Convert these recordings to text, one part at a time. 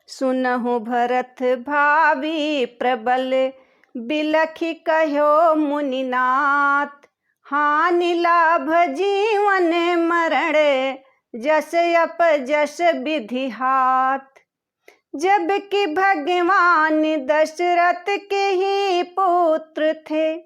सुनहु भरत भावी प्रबल, बिलखि कह्यो मुनिनाथ। हानि लाभ जीवन मरण, जस अप जस विधि हाथ। जबकि भगवान दशरथ के ही पुत्र थे,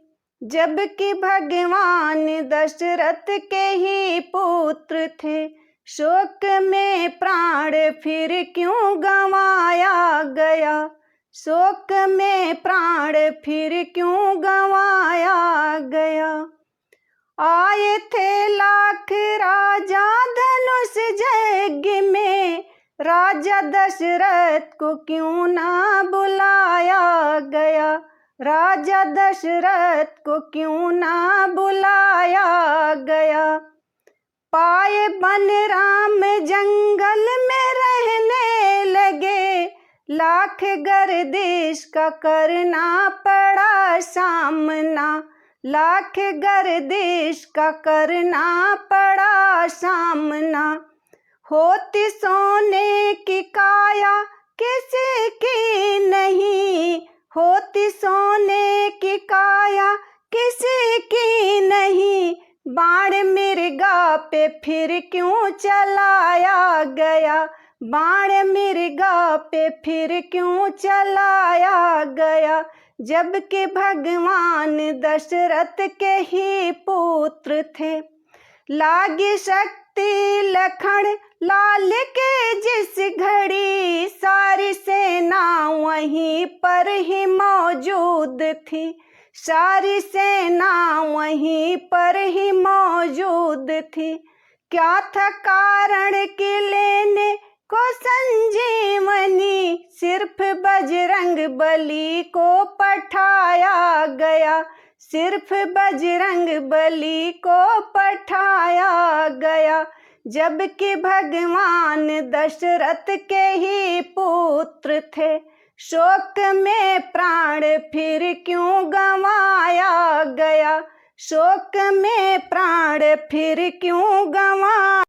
जबकि भगवान दशरथ के ही पुत्र थे। शोक में प्राण फिर क्यों गंवाया गया, शोक में प्राण फिर क्यों गंवाया गया। आए थे लाख राजा धनुष यज्ञ में, राजा दशरथ को क्यों ना बुलाया गया, राजा दशरथ को क्यों ना बुलाया गया। पाए बलराम जंगल में रहने लगे, लाख गर्दिश का करना पड़ा सामना, लाख गर्दिश का करना पड़ा सामना। होती सोने की काया किसी की नहीं, होती सोने की काया किसी की नहीं। बाण मृगा पे फिर क्यों चलाया गया, बाण मृगा पे फिर क्यों चलाया गया। जबकि भगवान दशरथ के ही पुत्र थे। लागी शक्ति लखन लाल के जिस घड़ी, सारी सेना वहीं पर ही मौजूद थी, सारी सेना वहीं पर ही मौजूद थी। क्या था कारण कि लेने को संजीवनी, सिर्फ बजरंग बली को पठाया गया, सिर्फ बजरंग बली को पठाया गया। जबकि भगवान दशरथ के ही पुत्र थे। शोक में प्राण फिर क्यों गंवाया गया, शोक में प्राण फिर क्यों गंवाया